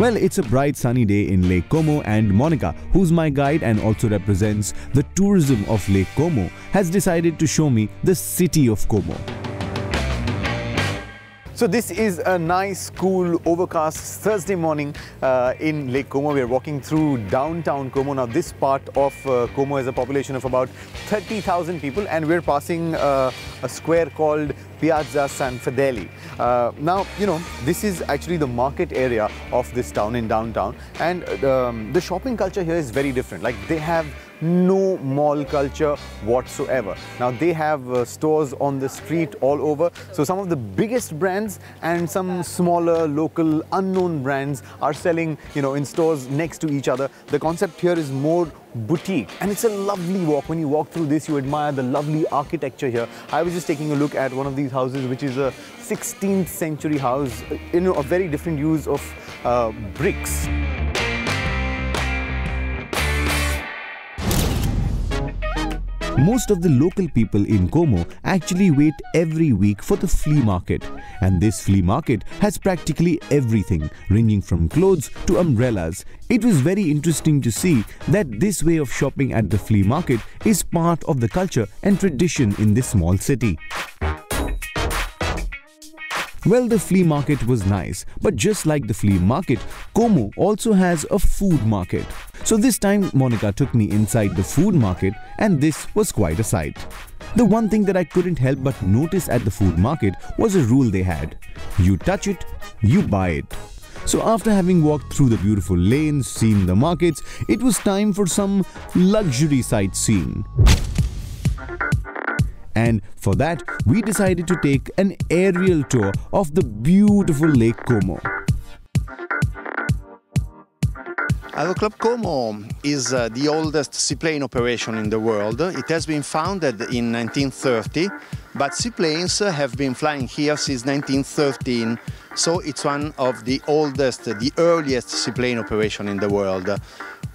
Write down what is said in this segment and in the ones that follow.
Well, it's a bright sunny day in Lake Como, and Monica, who's my guide and also represents the tourism of Lake Como, has decided to show me the city of Como. So this is a nice, cool, overcast Thursday morning in Lake Como. We are walking through downtown Como. Now this part of Como has a population of about 30,000 people, and we're passing a square called Piazza San Fedele. Now, you know, this is actually the market area of this town in downtown, and the shopping culture here is very different. Like, they have no mall culture whatsoever. Now they have stores on the street all over. So some of the biggest brands and some smaller local unknown brands are selling, you know, in stores next to each other. The concept here is more boutique, and it's a lovely walk. When you walk through this, you admire the lovely architecture here. I was just taking a look at one of these houses, which is a 16th century house, you know, a very different use of bricks. Most of the local people in Como actually wait every week for the flea market, and this flea market has practically everything, ranging from clothes to umbrellas. It was very interesting to see that this way of shopping at the flea market is part of the culture and tradition in this small city. Well, the flea market was nice, but just like the flea market, Como also has a food market. So this time Monica took me inside the food market, and this was quite a sight. The one thing that I couldn't help but notice at the food market was a rule they had. You touch it, you buy it. So after having walked through the beautiful lanes, seen the markets, it was time for some luxury sightseeing. And for that, we decided to take an aerial tour of the beautiful Lake Como. Aeroclub Como is the oldest seaplane operation in the world. It has been founded in 1930, but seaplanes have been flying here since 1913. So it's one of the oldest, the earliest seaplane operation in the world.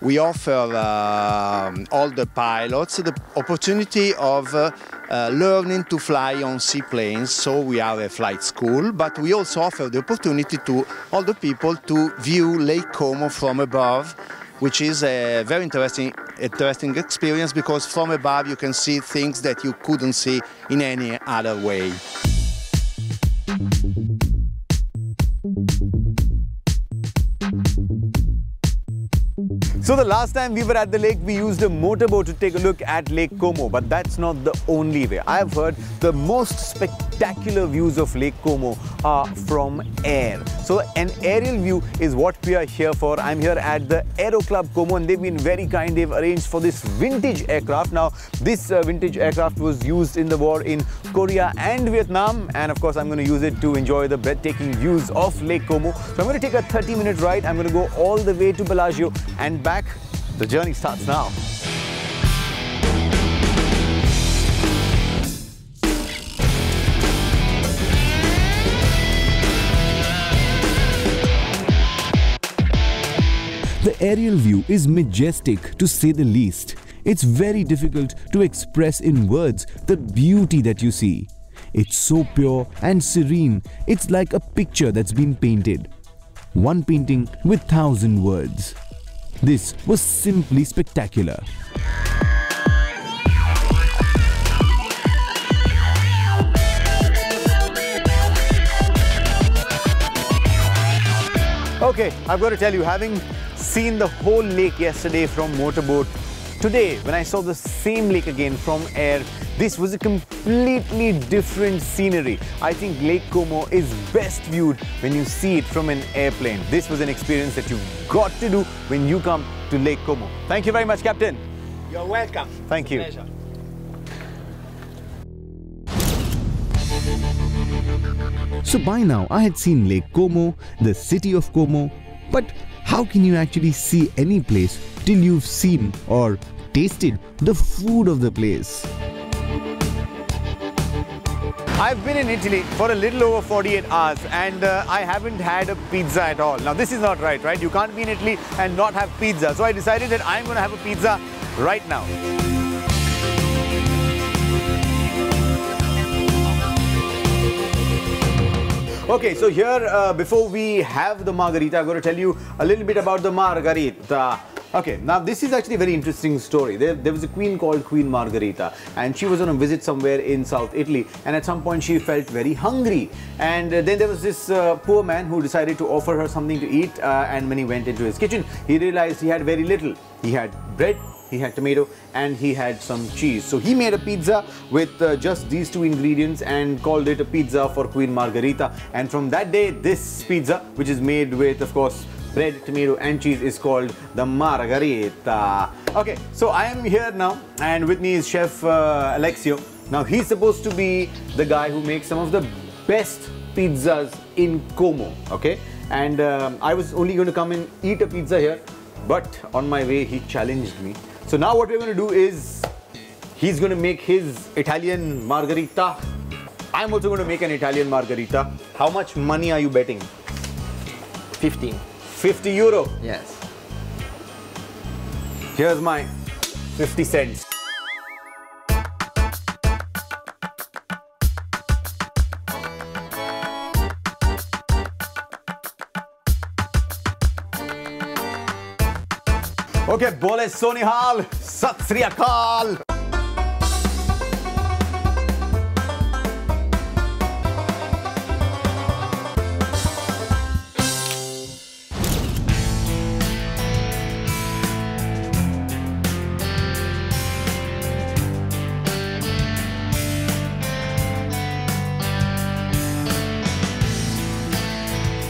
We offer all the pilots the opportunity of learning to fly on seaplanes, so we are a flight school, but we also offer the opportunity to all the people to view Lake Como from above, which is a very interesting experience, because from above you can see things that you couldn't see in any other way. So the last time we were at the lake, we used a motorboat to take a look at Lake Como, but that's not the only way. I have heard the most spectacular views of Lake Como are from air. So an aerial view is what we are here for. I'm here at the Aeroclub Como, and they've been very kind. They've arranged for this vintage aircraft. Now, this vintage aircraft was used in the war in Korea and Vietnam, and of course I'm going to use it to enjoy the breathtaking views of Lake Como. So I'm going to take a 30-minute ride. I'm going to go all the way to Bellagio and back. The journey starts now. The aerial view is majestic, to say the least. It's very difficult to express in words the beauty that you see. It's so pure and serene. It's like a picture that's been painted. One painting with 1,000 words. This was simply spectacular. Okay, I've got to tell you, having seen the whole lake yesterday from motorboat, today when I saw the same lake again from air, this was a completely different scenery. I think Lake Como is best viewed when you see it from an airplane. This was an experience that you've got to do when you come to Lake Como. Thank you very much, Captain. You're welcome. Thank you. Pleasure. So by now I had seen Lake Como, the city of Como, but how can you actually see any place till you've seen or tasted the food of the place? I've been in Italy for a little over 48 hours, and I haven't had a pizza at all. Now this is not right? You can't be in Italy and not have pizza. So I decided that I'm going to have a pizza right now. Okay, so here, before we have the margarita, I'm going to tell you a little bit about the margarita. Okay, now this is actually a very interesting story. There was a queen called Queen Margherita, and she was on a visit somewhere in South Italy, and at some point she felt very hungry. And then there was this poor man who decided to offer her something to eat, and when he went into his kitchen, he realized he had very little. He had bread, he had tomato, and he had some cheese. So he made a pizza with just these two ingredients and called it a pizza for Queen Margherita. And from that day, this pizza, which is made with, of course, bread, tomato and cheese, is called the margarita. Okay, so I am here now, and with me is Chef Alexio. Now he's supposed to be the guy who makes some of the best pizzas in Como, okay? And I was only going to come and eat a pizza here, but on my way he challenged me. So now what we're going to do is, he's going to make his Italian margarita. I'm also going to make an Italian margarita. How much money are you betting? 15. 50 euro. Yes. Here's my 50 cents. Okay, bole Sonihal, Sat Sri Akal.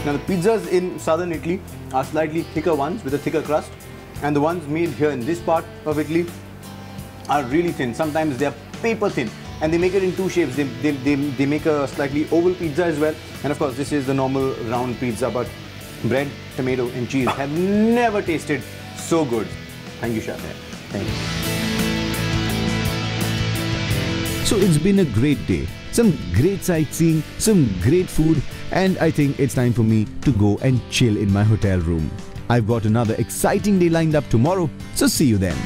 Now the pizzas in southern Italy are slightly thicker ones with a thicker crust, and the ones made here in this part of Italy are really thin. Sometimes they are paper thin, and they make it in two shapes. They make a slightly oval pizza as well, and of course this is the normal round pizza, but bread, tomato and cheese have never tasted so good. Thank you, Chef. Thank you. So it's been a great day, some great sightseeing, some great food, and I think it's time for me to go and chill in my hotel room. I've got another exciting day lined up tomorrow, so see you then.